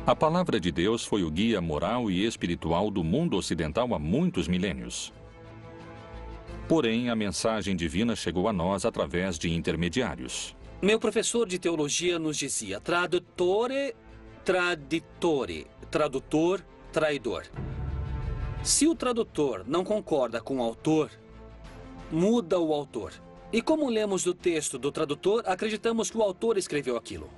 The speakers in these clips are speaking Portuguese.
A palavra de Deus foi o guia moral e espiritual do mundo ocidental há muitos milênios. Porém, a mensagem divina chegou a nós através de intermediários. Meu professor de teologia nos dizia: tradutore, traditore, tradutor, traidor. Se o tradutor não concorda com o autor, muda o autor. E como lemos do texto do tradutor, acreditamos que o autor escreveu aquilo.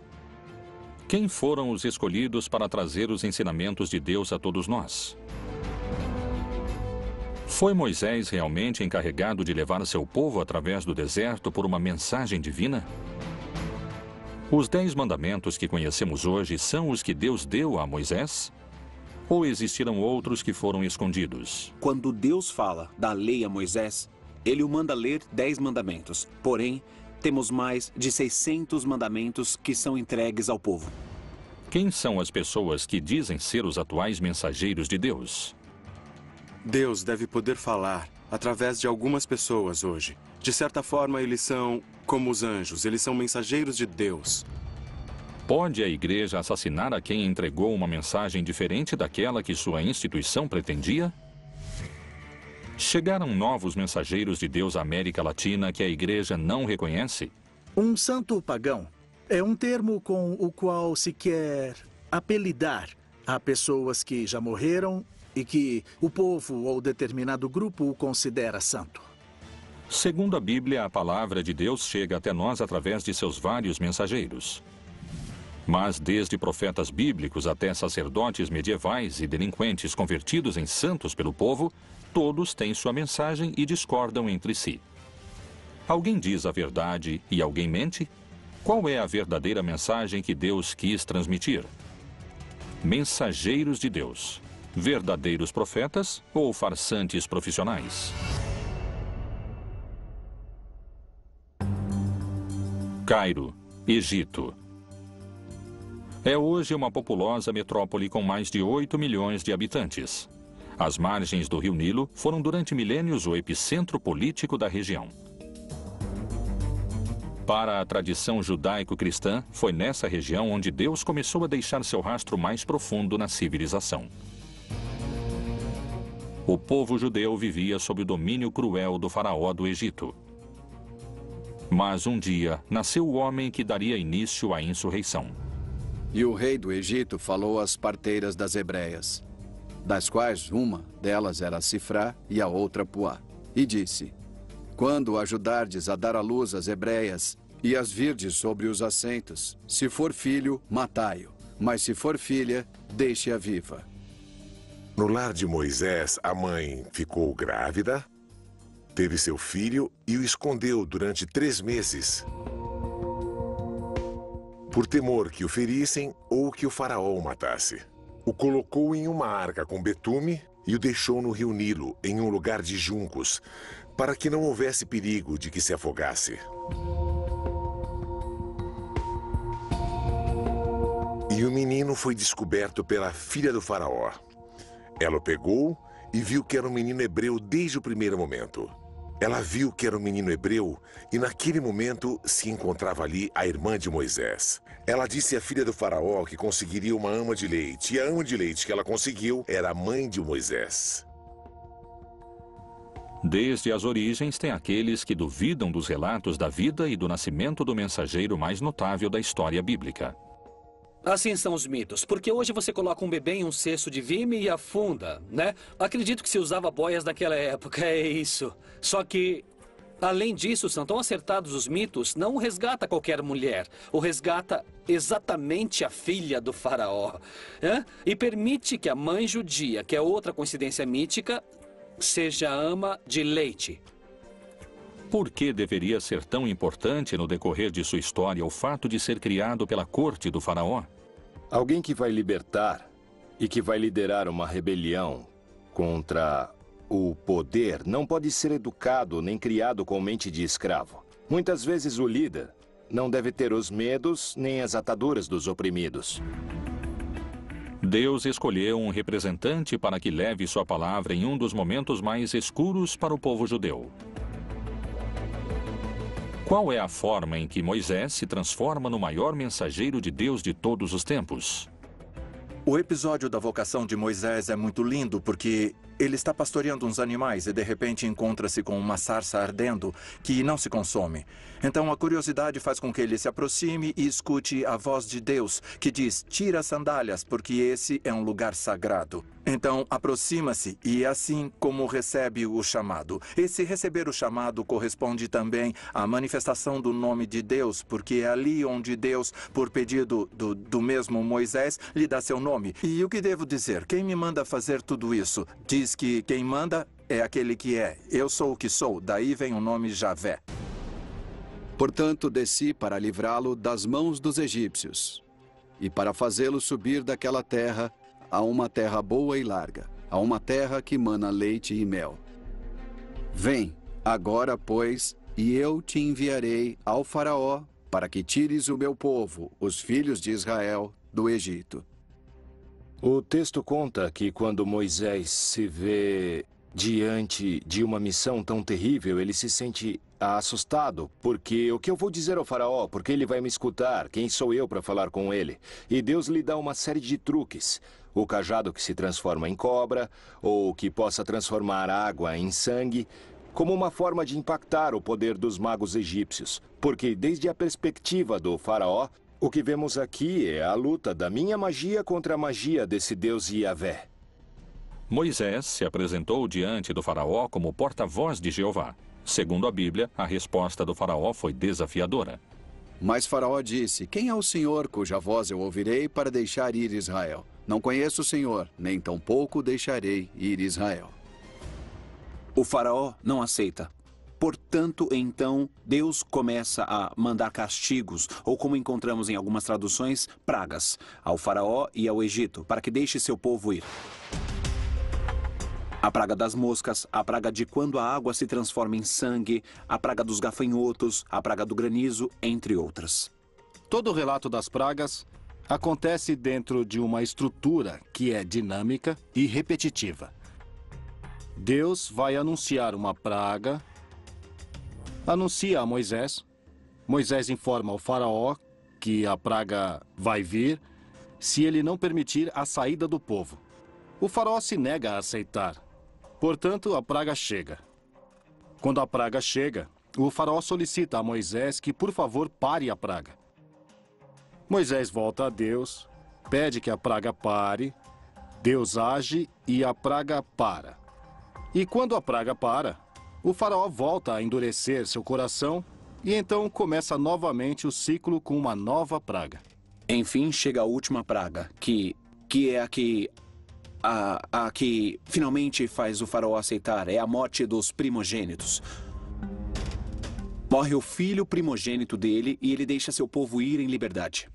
Quem foram os escolhidos para trazer os ensinamentos de Deus a todos nós? Foi Moisés realmente encarregado de levar seu povo através do deserto por uma mensagem divina? Os 10 mandamentos que conhecemos hoje são os que Deus deu a Moisés? Ou existiram outros que foram escondidos? Quando Deus fala da lei a Moisés, ele o manda ler 10 mandamentos. Porém, temos mais de 600 mandamentos que são entregues ao povo. Quem são as pessoas que dizem ser os atuais mensageiros de Deus? Deus deve poder falar através de algumas pessoas hoje. De certa forma, eles são como os anjos, eles são mensageiros de Deus. Pode a igreja assassinar a quem entregou uma mensagem diferente daquela que sua instituição pretendia? Chegaram novos mensageiros de Deus à América Latina que a igreja não reconhece? Um santo pagão é um termo com o qual se quer apelidar a pessoas que já morreram e que o povo ou determinado grupo o considera santo. Segundo a Bíblia, a palavra de Deus chega até nós através de seus vários mensageiros. Mas desde profetas bíblicos até sacerdotes medievais e delinquentes convertidos em santos pelo povo, todos têm sua mensagem e discordam entre si. Alguém diz a verdade e alguém mente? Qual é a verdadeira mensagem que Deus quis transmitir? Mensageiros de Deus. Verdadeiros profetas ou farsantes profissionais? Cairo, Egito. É hoje uma populosa metrópole com mais de 8 milhões de habitantes. As margens do rio Nilo foram durante milênios o epicentro político da região. Para a tradição judaico-cristã, foi nessa região onde Deus começou a deixar seu rastro mais profundo na civilização. O povo judeu vivia sob o domínio cruel do faraó do Egito. Mas um dia nasceu o homem que daria início à insurreição. E o rei do Egito falou às parteiras das hebreias, das quais uma delas era Sifrá e a outra Puá, e disse: quando ajudardes a dar à luz as hebreias e as virdes sobre os assentos, se for filho, matai-o, mas se for filha, deixe-a viva. No lar de Moisés, a mãe ficou grávida, teve seu filho e o escondeu durante 3 meses. Por temor que o ferissem ou que o faraó o matasse. O colocou em uma arca com betume e o deixou no rio Nilo, em um lugar de juncos, para que não houvesse perigo de que se afogasse. E o menino foi descoberto pela filha do faraó. Ela o pegou e viu que era um menino hebreu desde o primeiro momento. Ela viu que era um menino hebreu e naquele momento se encontrava ali a irmã de Moisés. Ela disse à filha do faraó que conseguiria uma ama de leite, e a ama de leite que ela conseguiu era a mãe de Moisés. Desde as origens tem aqueles que duvidam dos relatos da vida e do nascimento do mensageiro mais notável da história bíblica. Assim são os mitos, porque hoje você coloca um bebê em um cesto de vime e afunda, né? Acredito que se usava boias naquela época, é isso. Só que, além disso, são tão acertados os mitos, não o resgata qualquer mulher. O resgata exatamente a filha do faraó. E permite que a mãe judia, que é outra coincidência mítica, seja ama de leite. Por que deveria ser tão importante no decorrer de sua história o fato de ser criado pela corte do faraó? Alguém que vai libertar e que vai liderar uma rebelião contra o poder não pode ser educado nem criado com mente de escravo. Muitas vezes o líder não deve ter os medos nem as ataduras dos oprimidos. Deus escolheu um representante para que leve sua palavra em um dos momentos mais escuros para o povo judeu. Qual é a forma em que Moisés se transforma no maior mensageiro de Deus de todos os tempos? O episódio da vocação de Moisés é muito lindo porque ele está pastoreando uns animais e de repente encontra-se com uma sarça ardendo que não se consome. Então a curiosidade faz com que ele se aproxime e escute a voz de Deus que diz: tira as sandálias porque esse é um lugar sagrado. Então aproxima-se e é assim como recebe o chamado. Esse receber o chamado corresponde também à manifestação do nome de Deus, porque é ali onde Deus, por pedido do mesmo Moisés, lhe dá seu nome. E o que devo dizer? Quem me manda fazer tudo isso? Diz que quem manda é aquele que é. Eu sou o que sou, daí vem o nome Javé. Portanto, desci para livrá-lo das mãos dos egípcios e para fazê-lo subir daquela terra a uma terra boa e larga, a uma terra que mana leite e mel. Vem, agora, pois, e eu te enviarei ao Faraó para que tires o meu povo, os filhos de Israel, do Egito. O texto conta que quando Moisés se vê diante de uma missão tão terrível, ele se sente assustado, porque o que eu vou dizer ao faraó? Porque ele vai me escutar? Quem sou eu para falar com ele? E Deus lhe dá uma série de truques. O cajado que se transforma em cobra, ou que possa transformar água em sangue, como uma forma de impactar o poder dos magos egípcios. Porque desde a perspectiva do faraó, o que vemos aqui é a luta da minha magia contra a magia desse Deus Yahvé. Moisés se apresentou diante do faraó como porta-voz de Jeová. Segundo a Bíblia, a resposta do faraó foi desafiadora. Mas Faraó disse: quem é o Senhor cuja voz eu ouvirei para deixar ir Israel? Não conheço o Senhor, nem tampouco deixarei ir Israel. O faraó não aceita. Portanto, então, Deus começa a mandar castigos, ou como encontramos em algumas traduções, pragas, ao faraó e ao Egito, para que deixe seu povo ir. A praga das moscas, a praga de quando a água se transforma em sangue, a praga dos gafanhotos, a praga do granizo, entre outras. Todo o relato das pragas acontece dentro de uma estrutura que é dinâmica e repetitiva. Deus vai anunciar uma praga, anuncia a Moisés, Moisés informa ao faraó que a praga vai vir se ele não permitir a saída do povo. O faraó se nega a aceitar. Portanto, a praga chega. Quando a praga chega, o faraó solicita a Moisés que, por favor, pare a praga. Moisés volta a Deus, pede que a praga pare, Deus age e a praga para. E quando a praga para, o faraó volta a endurecer seu coração e então começa novamente o ciclo com uma nova praga. Enfim, chega a última praga, que é a que finalmente faz o faraó aceitar, é a morte dos primogênitos. Morre o filho primogênito dele e ele deixa seu povo ir em liberdade.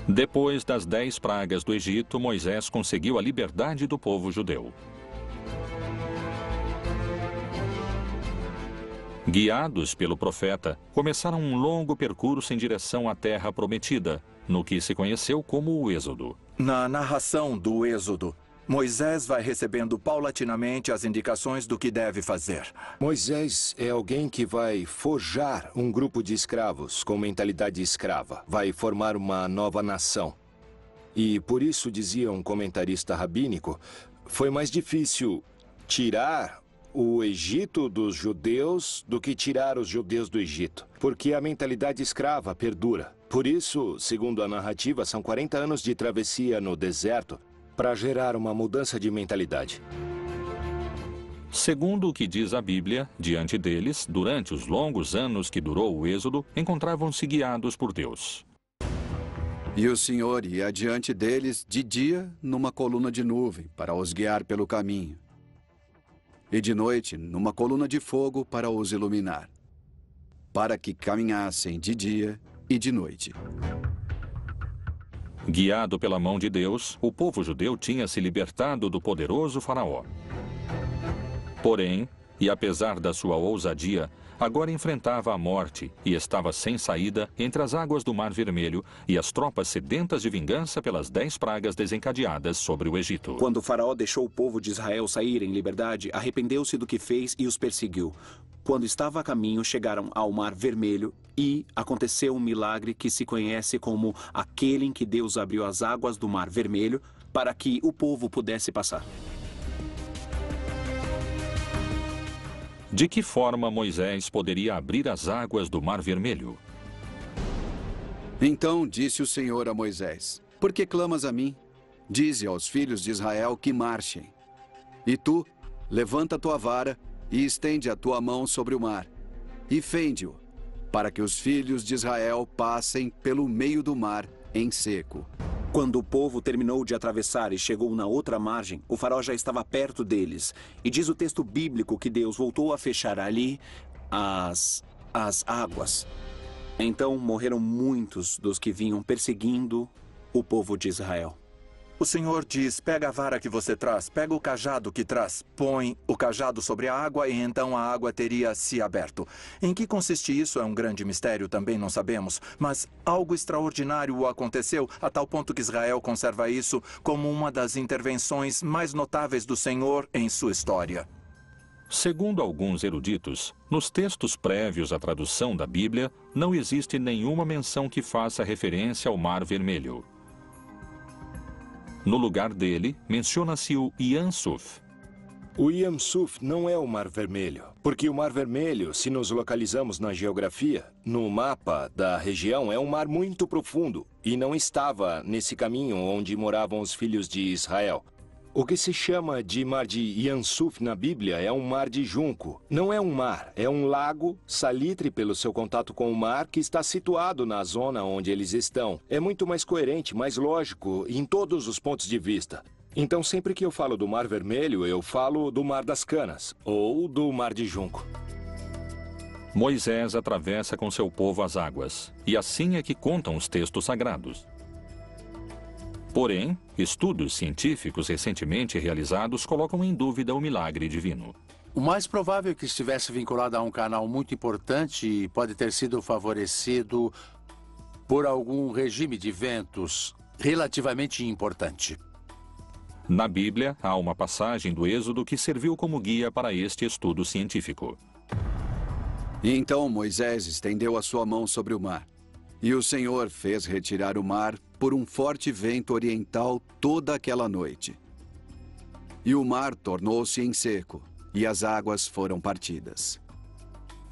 Depois das 10 pragas do Egito, Moisés conseguiu a liberdade do povo judeu. Guiados pelo profeta, começaram um longo percurso em direção à terra prometida, no que se conheceu como o Êxodo. Na narração do Êxodo, Moisés vai recebendo paulatinamente as indicações do que deve fazer. Moisés é alguém que vai forjar um grupo de escravos com mentalidade escrava. Vai formar uma nova nação. E por isso, dizia um comentarista rabínico, foi mais difícil tirar o Egito dos judeus do que tirar os judeus do Egito. Porque a mentalidade escrava perdura. Por isso, segundo a narrativa, são 40 anos de travessia no deserto para gerar uma mudança de mentalidade. Segundo o que diz a Bíblia, diante deles, durante os longos anos que durou o Êxodo, encontravam-se guiados por Deus. E o Senhor ia adiante deles de dia numa coluna de nuvem para os guiar pelo caminho, e de noite numa coluna de fogo para os iluminar, para que caminhassem de dia e de noite. Guiado pela mão de Deus, o povo judeu tinha se libertado do poderoso faraó. Porém, e apesar da sua ousadia, agora enfrentava a morte e estava sem saída entre as águas do Mar Vermelho e as tropas sedentas de vingança pelas 10 pragas desencadeadas sobre o Egito. Quando o faraó deixou o povo de Israel sair em liberdade, arrependeu-se do que fez e os perseguiu. Quando estava a caminho, chegaram ao Mar Vermelho e aconteceu um milagre que se conhece como aquele em que Deus abriu as águas do Mar Vermelho para que o povo pudesse passar. De que forma Moisés poderia abrir as águas do Mar Vermelho? Então disse o Senhor a Moisés: Por que clamas a mim? Dize aos filhos de Israel que marchem. E tu, levanta tua vara e estende a tua mão sobre o mar, e fende-o, para que os filhos de Israel passem pelo meio do mar em seco. Quando o povo terminou de atravessar e chegou na outra margem, o faraó já estava perto deles. E diz o texto bíblico que Deus voltou a fechar ali as águas. Então morreram muitos dos que vinham perseguindo o povo de Israel. O Senhor diz: pega a vara que você traz, pega o cajado que traz, põe o cajado sobre a água e então a água teria se aberto. Em que consiste isso é um grande mistério, também não sabemos, mas algo extraordinário aconteceu a tal ponto que Israel conserva isso como uma das intervenções mais notáveis do Senhor em sua história. Segundo alguns eruditos, nos textos prévios à tradução da Bíblia, não existe nenhuma menção que faça referência ao Mar Vermelho. No lugar dele, menciona-se o Yam Suf. O Yam Suf não é o Mar Vermelho, porque o Mar Vermelho, se nos localizamos na geografia, no mapa da região, é um mar muito profundo e não estava nesse caminho onde moravam os filhos de Israel. O que se chama de mar de Yam Suf na Bíblia é um mar de junco. Não é um mar, é um lago salitre pelo seu contato com o mar que está situado na zona onde eles estão. É muito mais coerente, mais lógico em todos os pontos de vista. Então, sempre que eu falo do Mar Vermelho, eu falo do Mar das Canas ou do Mar de Junco. Moisés atravessa com seu povo as águas, e assim é que contam os textos sagrados. Porém, estudos científicos recentemente realizados colocam em dúvida o milagre divino. O mais provável é que estivesse vinculado a um canal muito importante e pode ter sido favorecido por algum regime de ventos relativamente importante. Na Bíblia, há uma passagem do Êxodo que serviu como guia para este estudo científico. E então Moisés estendeu a sua mão sobre o mar. E o Senhor fez retirar o mar por um forte vento oriental toda aquela noite. E o mar tornou-se em seco, e as águas foram partidas.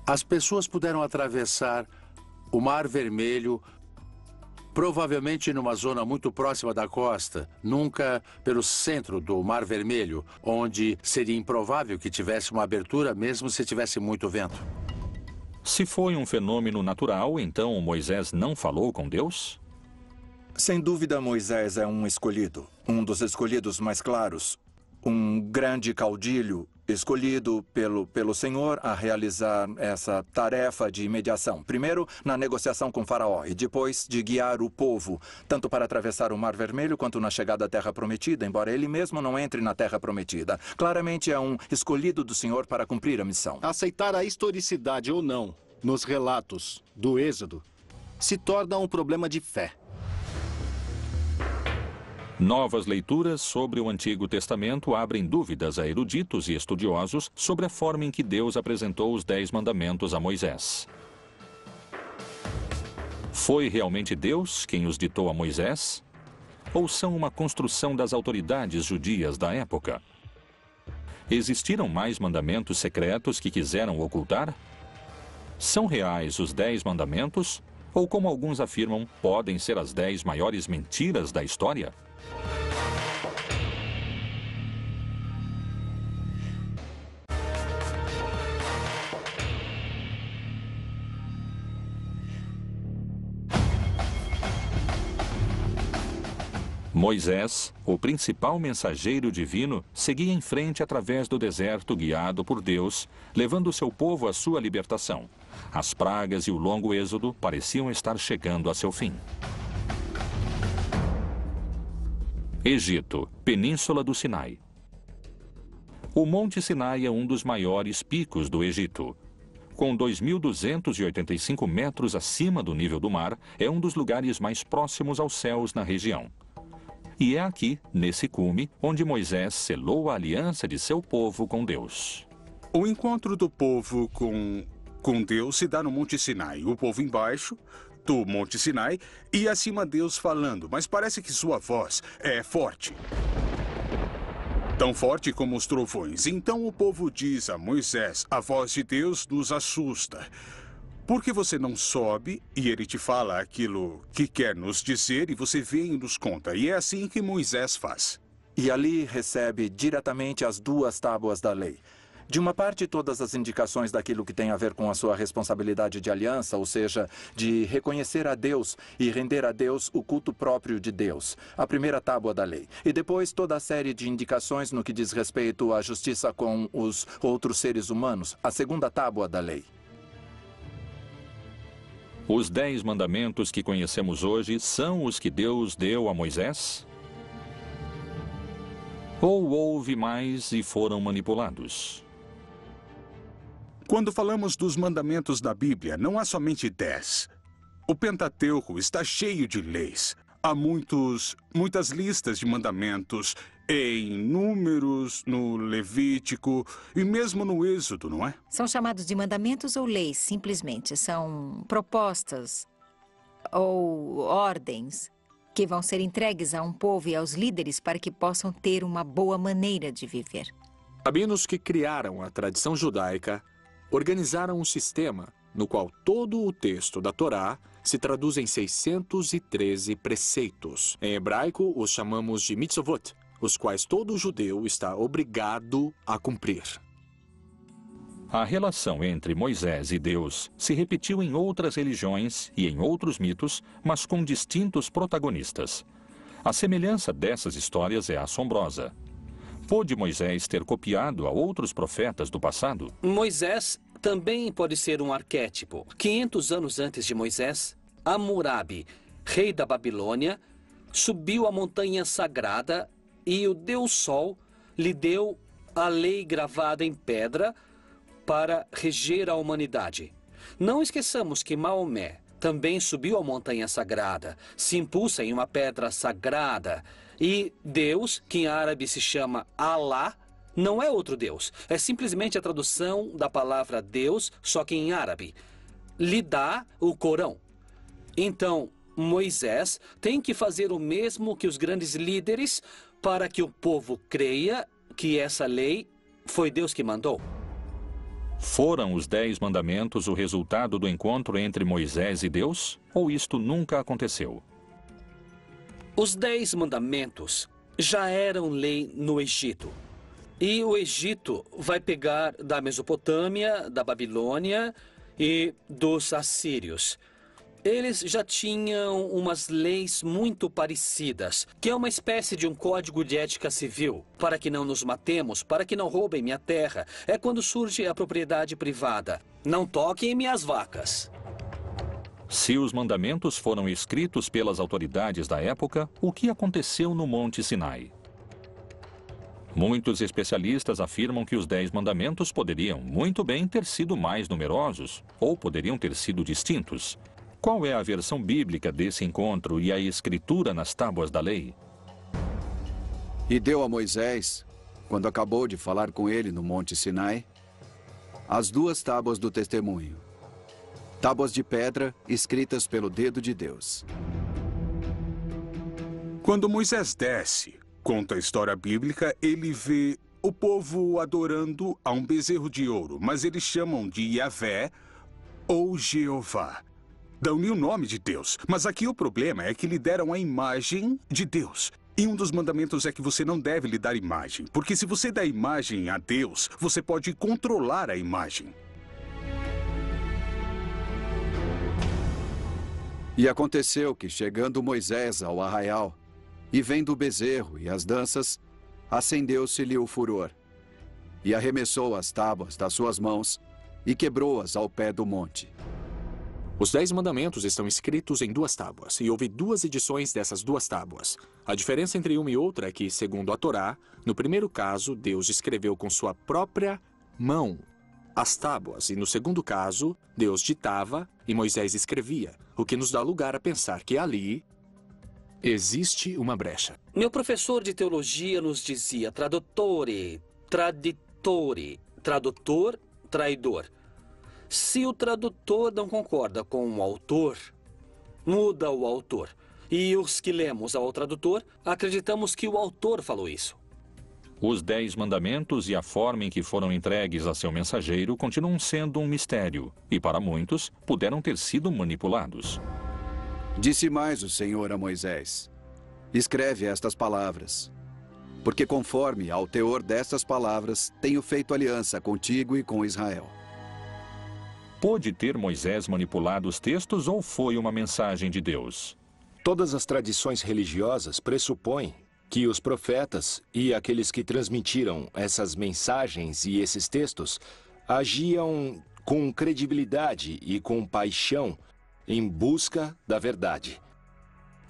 As pessoas puderam atravessar o Mar Vermelho, provavelmente numa zona muito próxima da costa, nunca pelo centro do Mar Vermelho, onde seria improvável que tivesse uma abertura, mesmo se tivesse muito vento. Se foi um fenômeno natural, então Moisés não falou com Deus? Sem dúvida, Moisés é um escolhido, um dos escolhidos mais claros. Um grande caudilho escolhido pelo Senhor a realizar essa tarefa de mediação. Primeiro, na negociação com Faraó e depois de guiar o povo, tanto para atravessar o Mar Vermelho quanto na chegada à Terra Prometida, embora ele mesmo não entre na Terra Prometida. Claramente é um escolhido do Senhor para cumprir a missão. Aceitar a historicidade ou não nos relatos do Êxodo se torna um problema de fé. Novas leituras sobre o Antigo Testamento abrem dúvidas a eruditos e estudiosos sobre a forma em que Deus apresentou os 10 mandamentos a Moisés. Foi realmente Deus quem os ditou a Moisés? Ou são uma construção das autoridades judias da época? Existiram mais mandamentos secretos que quiseram ocultar? São reais os 10 mandamentos? Ou, como alguns afirmam, podem ser as 10 maiores mentiras da história? Moisés, o principal mensageiro divino, seguia em frente através do deserto guiado por Deus, levando seu povo à sua libertação. As pragas e o longo êxodo pareciam estar chegando a seu fim. Egito, Península do Sinai. O Monte Sinai é um dos maiores picos do Egito. Com 2.285 metros acima do nível do mar, é um dos lugares mais próximos aos céus na região. E é aqui, nesse cume, onde Moisés selou a aliança de seu povo com Deus. O encontro do povo com Deus se dá no Monte Sinai. O povo embaixo do Monte Sinai e acima Deus falando, mas parece que sua voz é forte. Tão forte como os trovões. Então o povo diz a Moisés, a voz de Deus nos assusta. Por que você não sobe e ele te fala aquilo que quer nos dizer e você vem e nos conta? E é assim que Moisés faz. E ali recebe diretamente as 2 tábuas da lei. De uma parte, todas as indicações daquilo que tem a ver com a sua responsabilidade de aliança, ou seja, de reconhecer a Deus e render a Deus o culto próprio de Deus, a primeira tábua da lei. E depois toda a série de indicações no que diz respeito à justiça com os outros seres humanos, a segunda tábua da lei. Os 10 mandamentos que conhecemos hoje são os que Deus deu a Moisés? Ou houve mais e foram manipulados? Quando falamos dos mandamentos da Bíblia, não há somente 10. O Pentateuco está cheio de leis. Há muitas listas de mandamentos em Números, no Levítico e mesmo no Êxodo, não é? São chamados de mandamentos ou leis, simplesmente. São propostas ou ordens que vão ser entregues a um povo e aos líderes para que possam ter uma boa maneira de viver. Rabinos que criaram a tradição judaica organizaram um sistema no qual todo o texto da Torá se traduz em 613 preceitos. Em hebraico, os chamamos de mitzvot, os quais todo judeu está obrigado a cumprir. A relação entre Moisés e Deus se repetiu em outras religiões e em outros mitos, mas com distintos protagonistas. A semelhança dessas histórias é assombrosa. Pôde Moisés ter copiado a outros profetas do passado? Moisés também pode ser um arquétipo. 500 anos antes de Moisés, Hammurabi, rei da Babilônia, subiu a montanha sagrada e o Deus Sol lhe deu a lei gravada em pedra para reger a humanidade. Não esqueçamos que Maomé também subiu a montanha sagrada, se impulsa em uma pedra sagrada. E Deus, que em árabe se chama Alá, não é outro Deus. É simplesmente a tradução da palavra Deus, só que em árabe. Lhe dá o Corão. Então, Moisés tem que fazer o mesmo que os grandes líderes para que o povo creia que essa lei foi Deus que mandou. Foram os 10 mandamentos o resultado do encontro entre Moisés e Deus? Ou isto nunca aconteceu? Os 10 mandamentos já eram lei no Egito. E o Egito vai pegar da Mesopotâmia, da Babilônia e dos assírios. Eles já tinham umas leis muito parecidas, que é uma espécie de um código de ética civil. Para que não nos matemos, para que não roubem minha terra. É quando surge a propriedade privada. Não toquem em minhas vacas. Se os mandamentos foram escritos pelas autoridades da época, o que aconteceu no Monte Sinai? Muitos especialistas afirmam que os 10 mandamentos poderiam muito bem ter sido mais numerosos, ou poderiam ter sido distintos. Qual é a versão bíblica desse encontro e a escritura nas tábuas da lei? E deu a Moisés, quando acabou de falar com ele no Monte Sinai, as 2 tábuas do testemunho. Tábuas de pedra escritas pelo dedo de Deus. Quando Moisés desce, conta a história bíblica, ele vê o povo adorando a um bezerro de ouro, mas eles chamam de Yahvé ou Jeová. Dão-lhe o nome de Deus, mas aqui o problema é que lhe deram a imagem de Deus. E um dos mandamentos é que você não deve lhe dar imagem, porque se você dá imagem a Deus, você pode controlar a imagem. E aconteceu que, chegando Moisés ao arraial, e vendo o bezerro e as danças, acendeu-se-lhe o furor, e arremessou as tábuas das suas mãos, e quebrou-as ao pé do monte. Os 10 mandamentos estão escritos em 2 tábuas, e houve 2 edições dessas 2 tábuas. A diferença entre uma e outra é que, segundo a Torá, no primeiro caso, Deus escreveu com sua própria mão as tábuas, e no segundo caso, Deus ditava e Moisés escrevia, o que nos dá lugar a pensar que ali existe uma brecha. Meu professor de teologia nos dizia tradutore, traditore. tradutor, traidor. Se o tradutor não concorda com o autor, muda o autor. E os que lemos ao tradutor, acreditamos que o autor falou isso. Os 10 mandamentos e a forma em que foram entregues a seu mensageiro continuam sendo um mistério, e para muitos, puderam ter sido manipulados. Disse mais o Senhor a Moisés: escreve estas palavras, porque conforme ao teor destas palavras, tenho feito aliança contigo e com Israel. Pôde ter Moisés manipulado os textos ou foi uma mensagem de Deus? Todas as tradições religiosas pressupõem que os profetas e aqueles que transmitiram essas mensagens e esses textos agiam com credibilidade e com paixão em busca da verdade.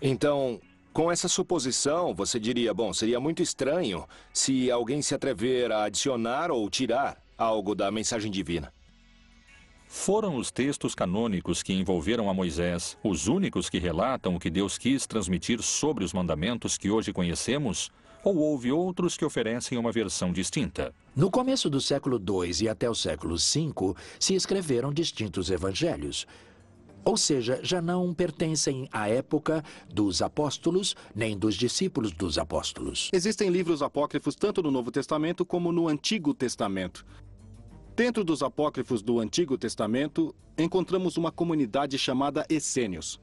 Então, com essa suposição, você diria, bom, seria muito estranho se alguém se atrever a adicionar ou tirar algo da mensagem divina. Foram os textos canônicos que envolveram a Moisés os únicos que relatam o que Deus quis transmitir sobre os mandamentos que hoje conhecemos? Ou houve outros que oferecem uma versão distinta? No começo do século II e até o século V, se escreveram distintos evangelhos. Ou seja, já não pertencem à época dos apóstolos, nem dos discípulos dos apóstolos. Existem livros apócrifos tanto no Novo Testamento como no Antigo Testamento. Dentro dos apócrifos do Antigo Testamento, encontramos uma comunidade chamada Essênios,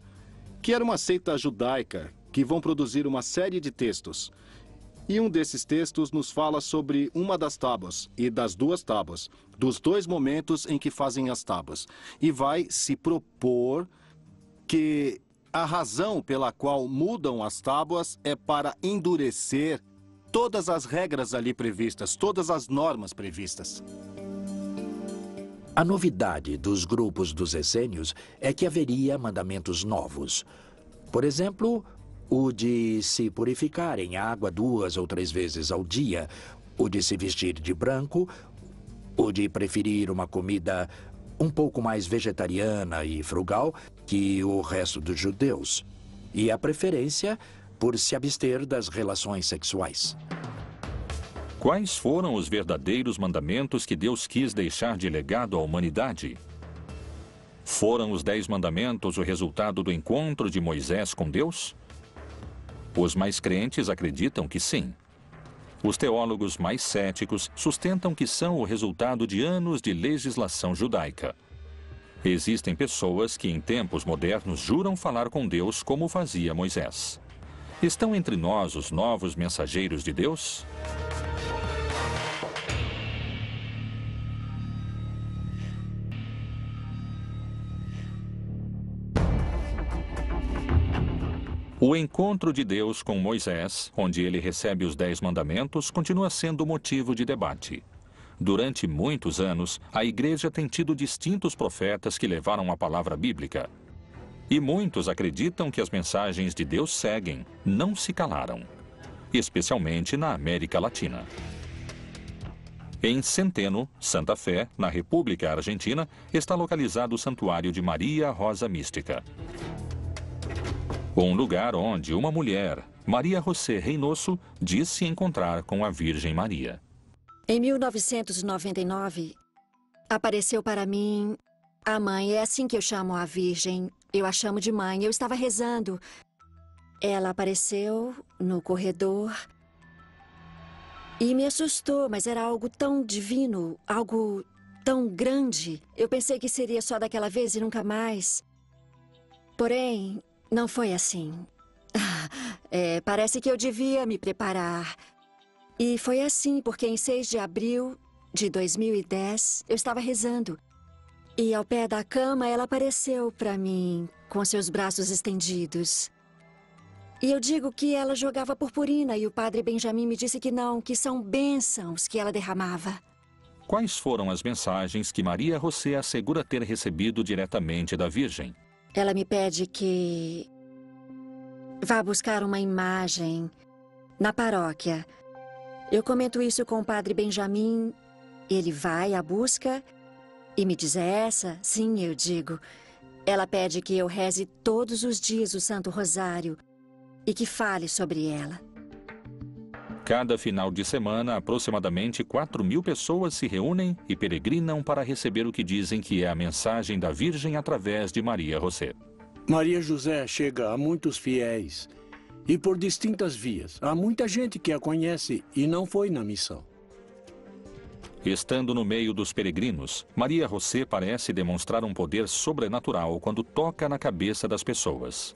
que era uma seita judaica que vão produzir uma série de textos. E um desses textos nos fala sobre uma das tábuas e das 2 tábuas, dos 2 momentos em que fazem as tábuas. E vai se propor que a razão pela qual mudam as tábuas é para endurecer todas as regras ali previstas, todas as normas previstas. A novidade dos grupos dos essênios é que haveria mandamentos novos. Por exemplo, o de se purificar em água 2 ou 3 vezes ao dia, o de se vestir de branco, o de preferir uma comida um pouco mais vegetariana e frugal que o resto dos judeus, e a preferência por se abster das relações sexuais. Quais foram os verdadeiros mandamentos que Deus quis deixar de legado à humanidade? Foram os 10 mandamentos o resultado do encontro de Moisés com Deus? Os mais crentes acreditam que sim. Os teólogos mais céticos sustentam que são o resultado de anos de legislação judaica. Existem pessoas que em tempos modernos juram falar com Deus como fazia Moisés. Estão entre nós os novos mensageiros de Deus? O encontro de Deus com Moisés, onde ele recebe os 10 mandamentos, continua sendo motivo de debate. Durante muitos anos, a igreja tem tido distintos profetas que levaram a palavra bíblica. E muitos acreditam que as mensagens de Deus seguem, não se calaram. Especialmente na América Latina. Em Centeno, Santa Fé, na República Argentina, está localizado o Santuário de Maria Rosa Mística. Um lugar onde uma mulher, Maria José Reynoso, diz se encontrar com a Virgem Maria. Em 1999, apareceu para mim a mãe. É assim que eu chamo a Virgem. Eu a chamo de mãe. Eu estava rezando. Ela apareceu no corredor e me assustou, mas era algo tão divino, algo tão grande. Eu pensei que seria só daquela vez e nunca mais. Porém, não foi assim. Parece que eu devia me preparar. E foi assim, porque em 6 de abril de 2010, eu estava rezando. E ao pé da cama, ela apareceu para mim, com seus braços estendidos. E eu digo que ela jogava purpurina, e o padre Benjamin me disse que não, que são bênçãos que ela derramava. Quais foram as mensagens que Maria José assegura ter recebido diretamente da Virgem? Ela me pede que vá buscar uma imagem na paróquia. Eu comento isso com o padre Benjamin. Ele vai à busca e me diz: é essa? Sim, eu digo. Ela pede que eu reze todos os dias o Santo Rosário e que fale sobre ela. Cada final de semana, aproximadamente 4.000 pessoas se reúnem e peregrinam para receber o que dizem que é a mensagem da Virgem através de Maria José. Maria José chega a muitos fiéis e por distintas vias. Há muita gente que a conhece e não foi na missão. Estando no meio dos peregrinos, Maria José parece demonstrar um poder sobrenatural quando toca na cabeça das pessoas.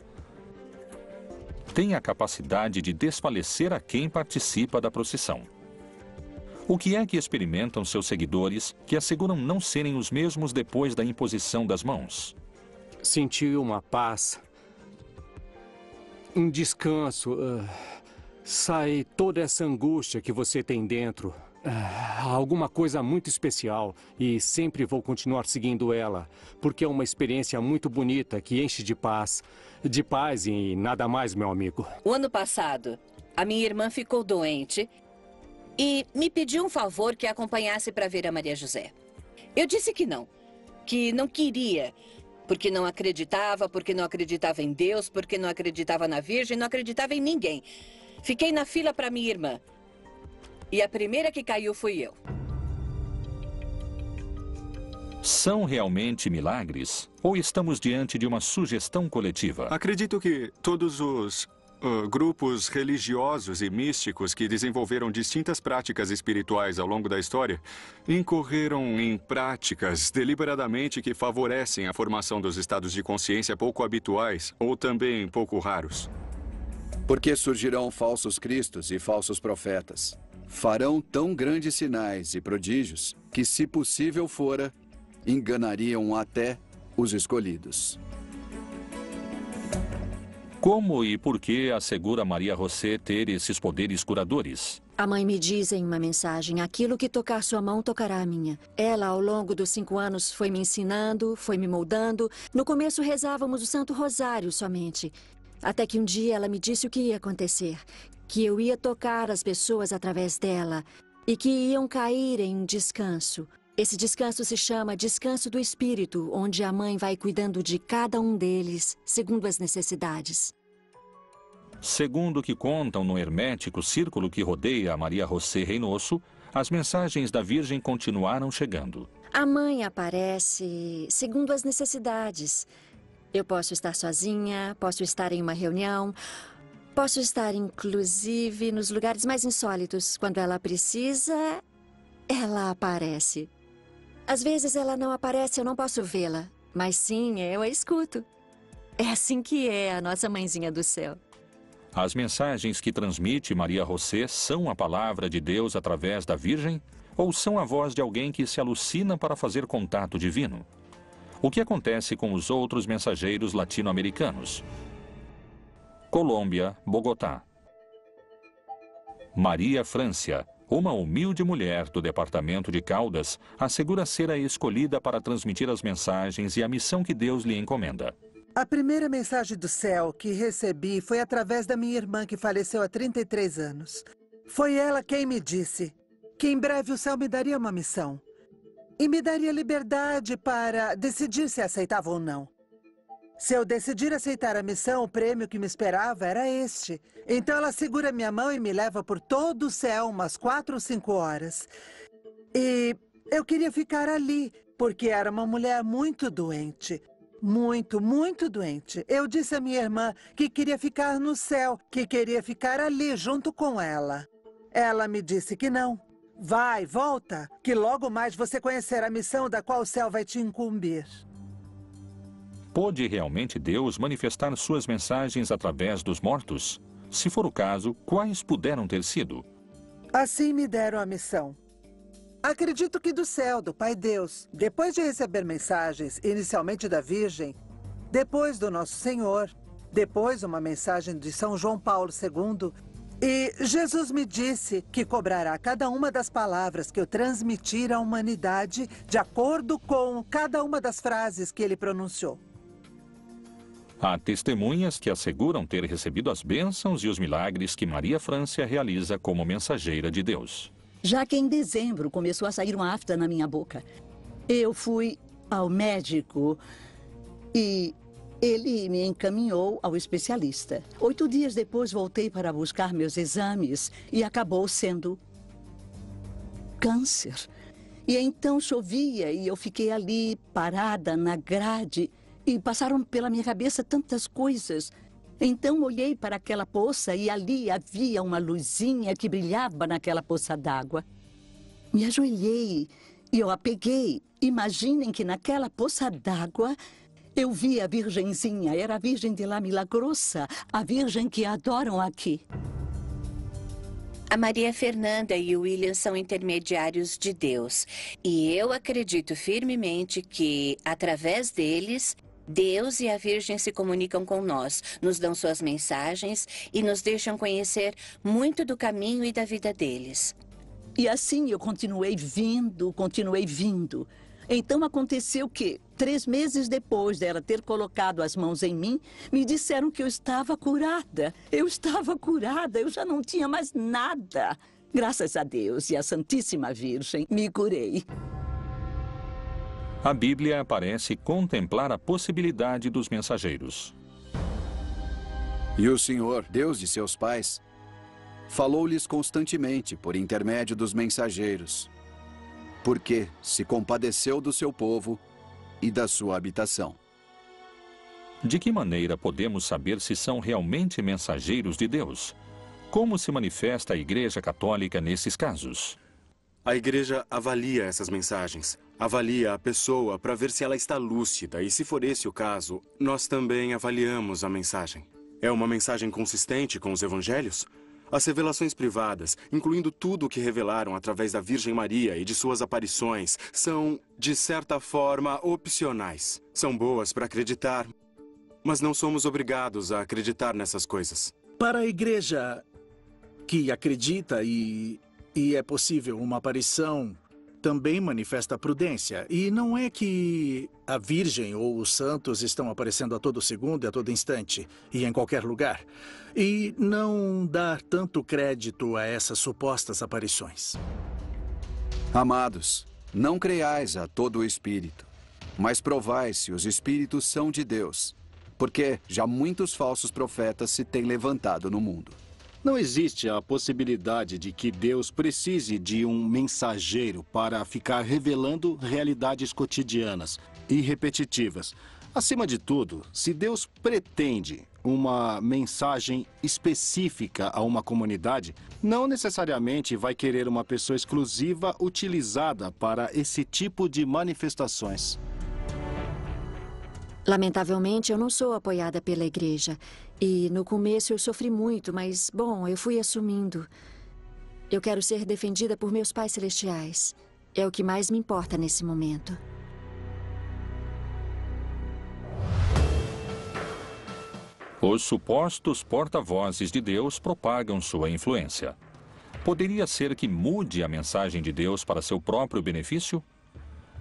Tem a capacidade de desfalecer a quem participa da procissão. O que é que experimentam seus seguidores que asseguram não serem os mesmos depois da imposição das mãos? Senti uma paz, um descanso, sai toda essa angústia que você tem dentro. Alguma coisa muito especial e sempre vou continuar seguindo ela, porque é uma experiência muito bonita que enche de paz e nada mais, meu amigo. O ano passado, a minha irmã ficou doente e me pediu um favor que a acompanhasse para ver a Maria José. Eu disse que não queria, porque não acreditava em Deus, porque não acreditava na Virgem, não acreditava em ninguém. Fiquei na fila para minha irmã. E a primeira que caiu fui eu. São realmente milagres? Ou estamos diante de uma sugestão coletiva? Acredito que todos os grupos religiosos e místicos que desenvolveram distintas práticas espirituais ao longo da história incorreram em práticas deliberadamente que favorecem a formação dos estados de consciência pouco habituais ou também pouco raros. Porque surgirão falsos cristos e falsos profetas. Farão tão grandes sinais e prodígios que, se possível fora, enganariam até os escolhidos. Como e por que assegura Maria José ter esses poderes curadores? A mãe me diz em uma mensagem, aquilo que tocar sua mão tocará a minha. Ela, ao longo dos 5 anos, foi me ensinando, foi me moldando. No começo rezávamos o Santo Rosário somente. Até que um dia ela me disse o que ia acontecer. Que eu ia tocar as pessoas através dela e que iam cair em descanso. Esse descanso se chama descanso do espírito, onde a mãe vai cuidando de cada um deles, segundo as necessidades. Segundo o que contam no hermético círculo que rodeia a Maria José Reynoso, as mensagens da Virgem continuaram chegando. A mãe aparece segundo as necessidades. Eu posso estar sozinha, posso estar em uma reunião, posso estar, inclusive, nos lugares mais insólitos. Quando ela precisa, ela aparece. Às vezes ela não aparece, eu não posso vê-la. Mas sim, eu a escuto. É assim que é a nossa mãezinha do céu. As mensagens que transmite Maria José são a palavra de Deus através da Virgem? Ou são a voz de alguém que se alucina para fazer contato divino? O que acontece com os outros mensageiros latino-americanos? Colômbia, Bogotá. Maria Francia, uma humilde mulher do departamento de Caldas, assegura ser a escolhida para transmitir as mensagens e a missão que Deus lhe encomenda. A primeira mensagem do céu que recebi foi através da minha irmã que faleceu há 33 anos. Foi ela quem me disse que em breve o céu me daria uma missão. E me daria liberdade para decidir se aceitava ou não. Se eu decidir aceitar a missão, o prêmio que me esperava era este. Então ela segura minha mão e me leva por todo o céu umas 4 ou 5 horas. E eu queria ficar ali, porque era uma mulher muito doente. Muito, muito doente. Eu disse à minha irmã que queria ficar no céu, que queria ficar ali junto com ela. Ela me disse que não. Vai, volta, que logo mais você conhecerá a missão da qual o céu vai te incumbir. Pôde realmente Deus manifestar suas mensagens através dos mortos? Se for o caso, quais puderam ter sido? Assim me deram a missão. Acredito que do céu, do Pai Deus, depois de receber mensagens, inicialmente da Virgem, depois do Nosso Senhor, depois uma mensagem de São João Paulo II, e Jesus me disse que cobrará cada uma das palavras que eu transmitir à humanidade de acordo com cada uma das frases que ele pronunciou. Há testemunhas que asseguram ter recebido as bênçãos e os milagres que Maria Francia realiza como mensageira de Deus. Já que em dezembro começou a sair uma afta na minha boca, eu fui ao médico e Ele me encaminhou ao especialista. 8 dias depois, voltei para buscar meus exames e acabou sendo câncer. E então chovia e eu fiquei ali parada na grade e passaram pela minha cabeça tantas coisas. Então olhei para aquela poça e ali havia uma luzinha que brilhava naquela poça d'água. Me ajoelhei e eu a peguei. Imaginem que naquela poça d'água eu vi a Virgenzinha. Era a Virgem de La Milagrosa, a Virgem que adoram aqui. A Maria Fernanda e o William são intermediários de Deus. E eu acredito firmemente que, através deles, Deus e a Virgem se comunicam com nós, nos dão suas mensagens e nos deixam conhecer muito do caminho e da vida deles. E assim eu continuei vindo. Então aconteceu que, 3 meses depois dela ter colocado as mãos em mim, me disseram que eu estava curada. Eu já não tinha mais nada. Graças a Deus e à Santíssima Virgem, me curei. A Bíblia parece contemplar a possibilidade dos mensageiros. E o Senhor, Deus de seus pais, falou-lhes constantemente por intermédio dos mensageiros, porque se compadeceu do seu povo e da sua habitação. De que maneira podemos saber se são realmente mensageiros de Deus? Como se manifesta a Igreja Católica nesses casos? A Igreja avalia essas mensagens, avalia a pessoa para ver se ela está lúcida e, se for esse o caso, nós também avaliamos a mensagem. É uma mensagem consistente com os evangelhos? As revelações privadas, incluindo tudo o que revelaram através da Virgem Maria e de suas aparições, são, de certa forma, opcionais. São boas para acreditar, mas não somos obrigados a acreditar nessas coisas. Para a igreja que acredita e é possível uma aparição, também manifesta prudência. E não é que a Virgem ou os santos estão aparecendo a todo segundo e a todo instante, e em qualquer lugar. E não dar tanto crédito a essas supostas aparições. Amados, não creiais a todo o espírito, mas provai se os espíritos são de Deus, porque já muitos falsos profetas se têm levantado no mundo. Não existe a possibilidade de que Deus precise de um mensageiro para ficar revelando realidades cotidianas e repetitivas. Acima de tudo, se Deus pretende uma mensagem específica a uma comunidade, não necessariamente vai querer uma pessoa exclusiva utilizada para esse tipo de manifestações. Lamentavelmente, eu não sou apoiada pela igreja. E no começo eu sofri muito, mas, bom, eu fui assumindo. Eu quero ser defendida por meus pais celestiais. É o que mais me importa nesse momento. Os supostos porta-vozes de Deus propagam sua influência. Poderia ser que mude a mensagem de Deus para seu próprio benefício?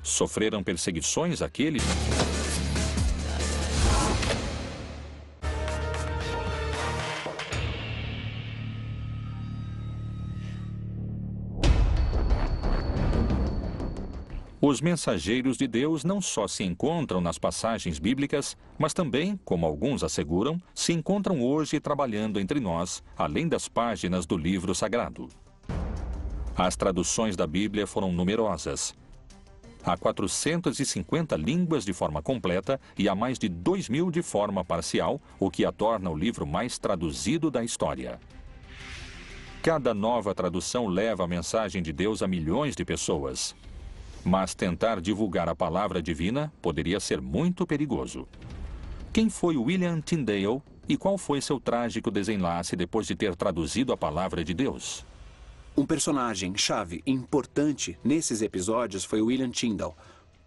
Sofreram perseguições aqueles? Os mensageiros de Deus não só se encontram nas passagens bíblicas, mas também, como alguns asseguram, se encontram hoje trabalhando entre nós, além das páginas do livro sagrado. As traduções da Bíblia foram numerosas. Há 450 línguas de forma completa e há mais de 2.000 de forma parcial, o que a torna o livro mais traduzido da história. Cada nova tradução leva a mensagem de Deus a milhões de pessoas. Mas tentar divulgar a palavra divina poderia ser muito perigoso. Quem foi William Tyndale e qual foi seu trágico desenlace depois de ter traduzido a palavra de Deus? Um personagem-chave importante nesses episódios foi William Tyndale.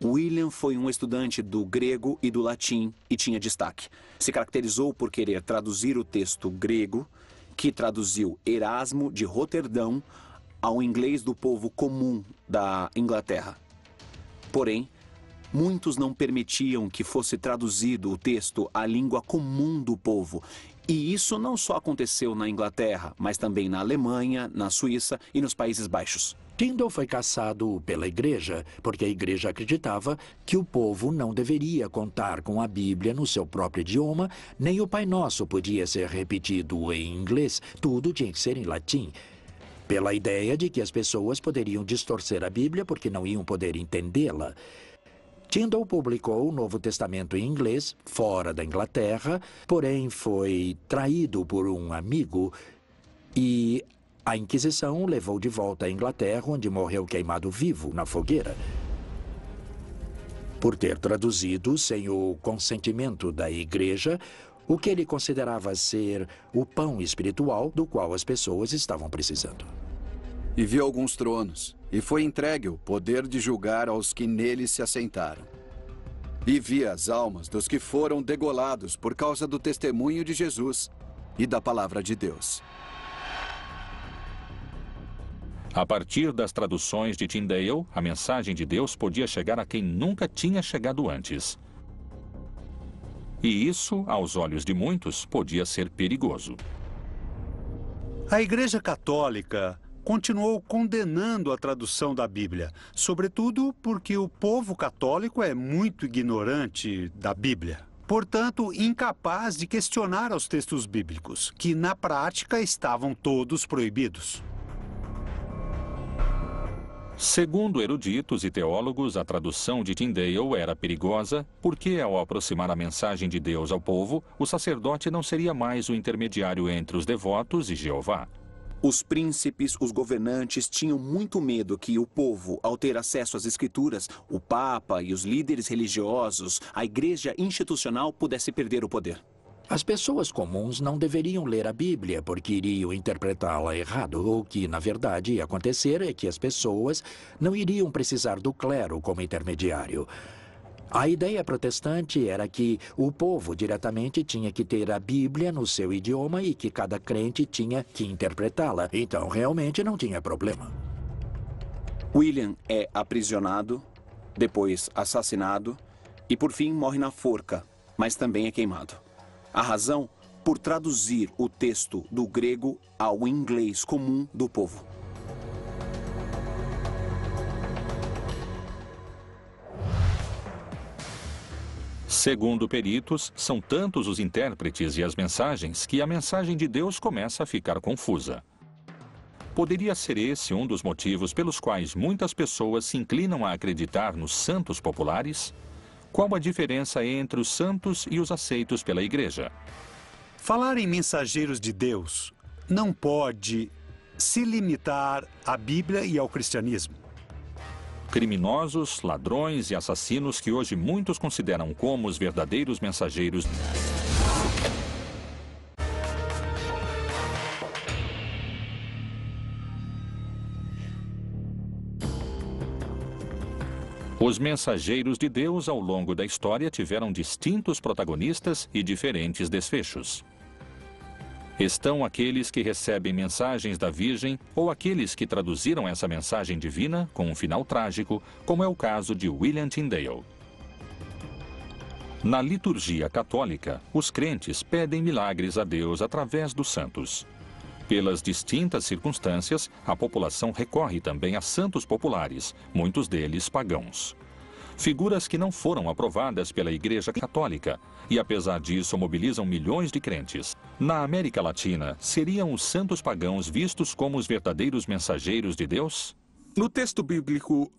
William foi um estudante do grego e do latim e tinha destaque. Se caracterizou por querer traduzir o texto grego, que traduziu Erasmo de Roterdão ao inglês do povo comum da Inglaterra. Porém, muitos não permitiam que fosse traduzido o texto à língua comum do povo. E isso não só aconteceu na Inglaterra, mas também na Alemanha, na Suíça e nos Países Baixos. Tyndale foi caçado pela igreja, porque a igreja acreditava que o povo não deveria contar com a Bíblia no seu próprio idioma, nem o Pai Nosso podia ser repetido em inglês, tudo tinha que ser em latim. Pela ideia de que as pessoas poderiam distorcer a Bíblia porque não iam poder entendê-la. Tyndale publicou o Novo Testamento em inglês, fora da Inglaterra, porém foi traído por um amigo e a Inquisição o levou de volta à Inglaterra, onde morreu queimado vivo na fogueira, por ter traduzido, sem o consentimento da igreja, o que ele considerava ser o pão espiritual do qual as pessoas estavam precisando. E viu alguns tronos, e foi entregue o poder de julgar aos que neles se assentaram. E vi as almas dos que foram degolados por causa do testemunho de Jesus e da palavra de Deus. A partir das traduções de Tyndale, a mensagem de Deus podia chegar a quem nunca tinha chegado antes. E isso, aos olhos de muitos, podia ser perigoso. A Igreja Católica continuou condenando a tradução da Bíblia, sobretudo porque o povo católico é muito ignorante da Bíblia. Portanto, incapaz de questionar os textos bíblicos, que na prática estavam todos proibidos. Segundo eruditos e teólogos, a tradução de Tyndale era perigosa porque, ao aproximar a mensagem de Deus ao povo, o sacerdote não seria mais o intermediário entre os devotos e Jeová. Os príncipes, os governantes tinham muito medo que o povo, ao ter acesso às escrituras, o Papa e os líderes religiosos, a igreja institucional pudesse perder o poder. As pessoas comuns não deveriam ler a Bíblia porque iriam interpretá-la errado. O que, na verdade, ia acontecer é que as pessoas não iriam precisar do clero como intermediário. A ideia protestante era que o povo diretamente tinha que ter a Bíblia no seu idioma e que cada crente tinha que interpretá-la. Então, realmente não tinha problema. William é aprisionado, depois assassinado e, por fim, morre na forca, mas também é queimado. A razão? Por traduzir o texto do grego ao inglês comum do povo. Segundo peritos, são tantos os intérpretes e as mensagens que a mensagem de Deus começa a ficar confusa. Poderia ser esse um dos motivos pelos quais muitas pessoas se inclinam a acreditar nos santos populares? Qual a diferença entre os santos e os aceitos pela igreja? Falar em mensageiros de Deus não pode se limitar à Bíblia e ao cristianismo. Criminosos, ladrões e assassinos que hoje muitos consideram como os verdadeiros mensageiros. Os mensageiros de Deus ao longo da história tiveram distintos protagonistas e diferentes desfechos. Estão aqueles que recebem mensagens da Virgem ou aqueles que traduziram essa mensagem divina com um final trágico, como é o caso de William Tyndale. Na liturgia católica, os crentes pedem milagres a Deus através dos santos. Pelas distintas circunstâncias, a população recorre também a santos populares, muitos deles pagãos. Figuras que não foram aprovadas pela Igreja Católica e, apesar disso, mobilizam milhões de crentes. Na América Latina, seriam os santos pagãos vistos como os verdadeiros mensageiros de Deus? No texto bíblico,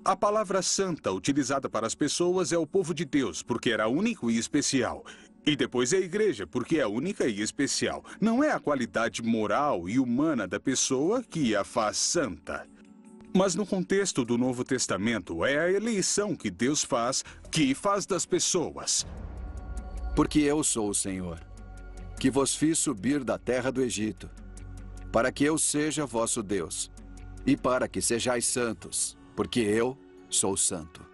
a palavra santa utilizada para as pessoas é o povo de Deus, porque era único e especial. E depois é a igreja, porque é única e especial. Não é a qualidade moral e humana da pessoa que a faz santa. Mas no contexto do Novo Testamento, é a eleição que Deus faz, que faz das pessoas. Porque eu sou o Senhor, que vos fiz subir da terra do Egito, para que eu seja vosso Deus, e para que sejais santos, porque eu sou santo.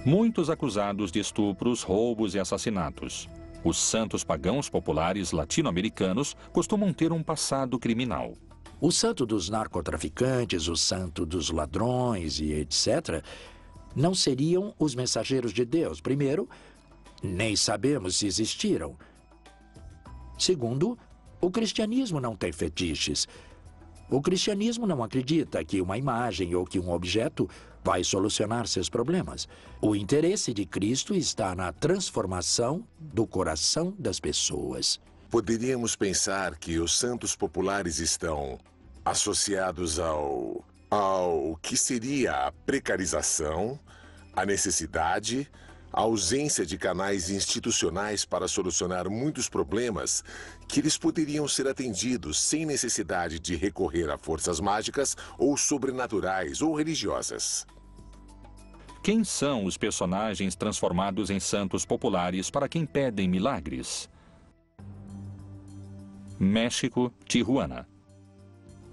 Muitos acusados de estupros, roubos e assassinatos. Os santos pagãos populares latino-americanos costumam ter um passado criminal. O santo dos narcotraficantes, o santo dos ladrões e etc., não seriam os mensageiros de Deus. Primeiro, nem sabemos se existiram. Segundo, o cristianismo não tem fetiches. O cristianismo não acredita que uma imagem ou que um objeto vai solucionar seus problemas. O interesse de Cristo está na transformação do coração das pessoas. Poderíamos pensar que os santos populares estão associados ao que seria a precarização, a necessidade, a ausência de canais institucionais para solucionar muitos problemas que eles poderiam ser atendidos sem necessidade de recorrer a forças mágicas ou sobrenaturais ou religiosas. Quem são os personagens transformados em santos populares para quem pedem milagres? México, Tijuana.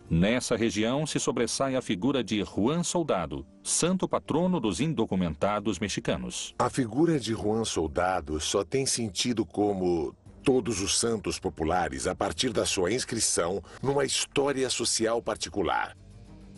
Nessa região se sobressai a figura de Juan Soldado, santo patrono dos indocumentados mexicanos. A figura de Juan Soldado só tem sentido como todos os santos populares a partir da sua inscrição numa história social particular.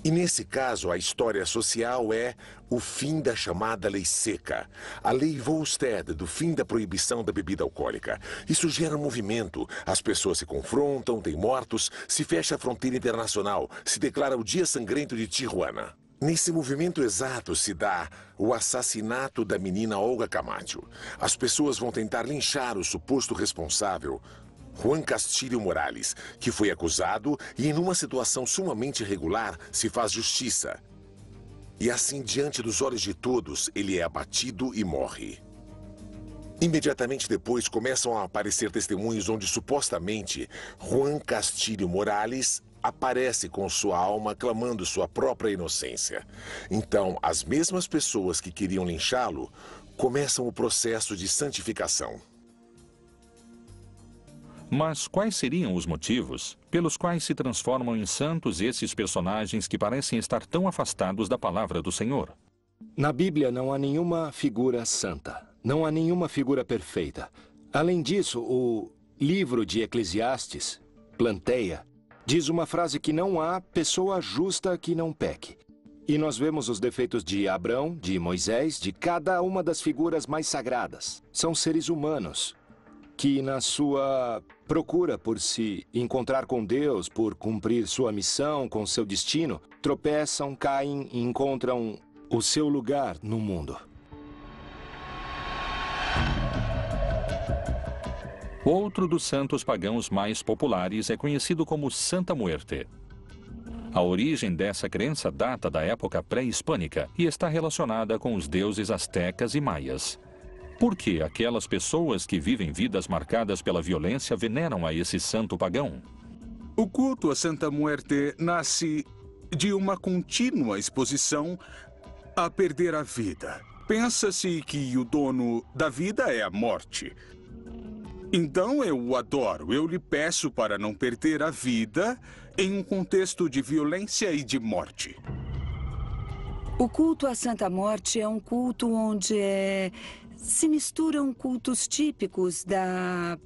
E nesse caso, a história social é o fim da chamada Lei Seca, a Lei Volstead, do fim da proibição da bebida alcoólica. Isso gera um movimento, as pessoas se confrontam, tem mortos, se fecha a fronteira internacional, se declara o Dia Sangrento de Tijuana. Nesse movimento exato se dá o assassinato da menina Olga Camacho. As pessoas vão tentar linchar o suposto responsável, Juan Castillo Morales, que foi acusado e, em uma situação sumamente irregular, se faz justiça. E assim, diante dos olhos de todos, ele é abatido e morre. Imediatamente depois, começam a aparecer testemunhos onde, supostamente, Juan Castillo Morales aparece com sua alma clamando sua própria inocência. Então, as mesmas pessoas que queriam linchá-lo começam o processo de santificação. Mas quais seriam os motivos pelos quais se transformam em santos esses personagens que parecem estar tão afastados da palavra do Senhor? Na Bíblia não há nenhuma figura santa, não há nenhuma figura perfeita. Além disso, o livro de Eclesiastes, Planteia, diz uma frase que não há pessoa justa que não peque. E nós vemos os defeitos de Abrão, de Moisés, de cada uma das figuras mais sagradas. São seres humanos que, na sua procura por se encontrar com Deus, por cumprir sua missão com seu destino, tropeçam, caem e encontram o seu lugar no mundo. Outro dos santos pagãos mais populares é conhecido como Santa Muerte. A origem dessa crença data da época pré-hispânica e está relacionada com os deuses astecas e maias. Por que aquelas pessoas que vivem vidas marcadas pela violência veneram a esse santo pagão? O culto a Santa Muerte nasce de uma contínua exposição a perder a vida. Pensa-se que o dono da vida é a morte. Então eu o adoro, eu lhe peço para não perder a vida em um contexto de violência e de morte. O culto à Santa Morte é um culto onde se misturam cultos típicos da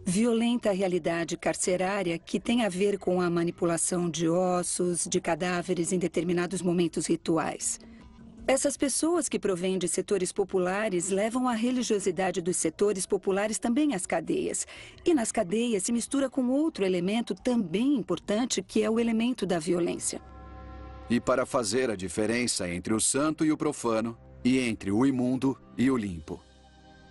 violenta realidade carcerária que tem a ver com a manipulação de ossos, de cadáveres em determinados momentos rituais. Essas pessoas que provêm de setores populares levam a religiosidade dos setores populares também às cadeias. E nas cadeias se mistura com outro elemento também importante, que é o elemento da violência. E para fazer a diferença entre o santo e o profano, e entre o imundo e o limpo.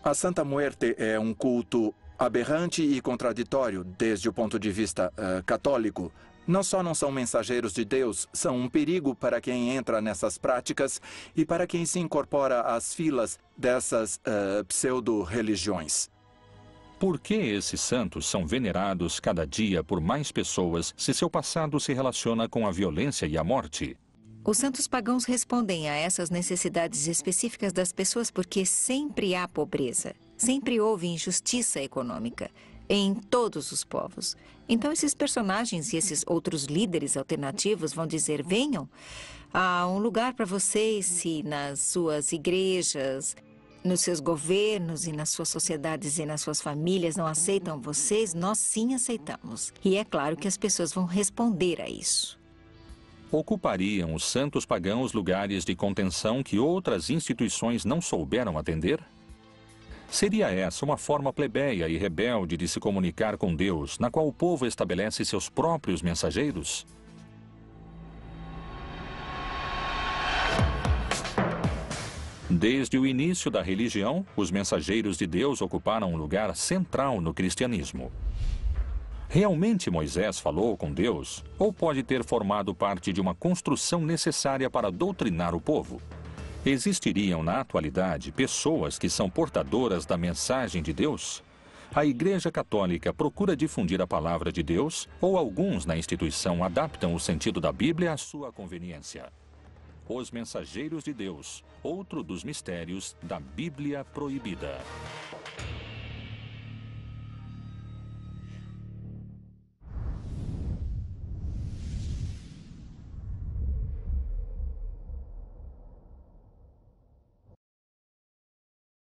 A Santa Muerte é um culto aberrante e contraditório desde o ponto de vista católico. Não só não são mensageiros de Deus, são um perigo para quem entra nessas práticas e para quem se incorpora às filas dessas pseudo-religiões. Por que esses santos são venerados cada dia por mais pessoas se seu passado se relaciona com a violência e a morte? Os santos pagãos respondem a essas necessidades específicas das pessoas porque sempre há pobreza, sempre houve injustiça econômica em todos os povos. Então esses personagens e esses outros líderes alternativos vão dizer: venham, há um lugar para vocês se nas suas igrejas, nos seus governos e nas suas sociedades e nas suas famílias não aceitam vocês, nós sim aceitamos. E é claro que as pessoas vão responder a isso. Ocupariam os santos pagãos lugares de contenção que outras instituições não souberam atender? Seria essa uma forma plebeia e rebelde de se comunicar com Deus, na qual o povo estabelece seus próprios mensageiros? Desde o início da religião, os mensageiros de Deus ocuparam um lugar central no cristianismo. Realmente Moisés falou com Deus, ou pode ter formado parte de uma construção necessária para doutrinar o povo? Existiriam na atualidade pessoas que são portadoras da mensagem de Deus? A Igreja Católica procura difundir a palavra de Deus, ou alguns na instituição adaptam o sentido da Bíblia à sua conveniência? Os Mensageiros de Deus, outro dos mistérios da Bíblia Proibida.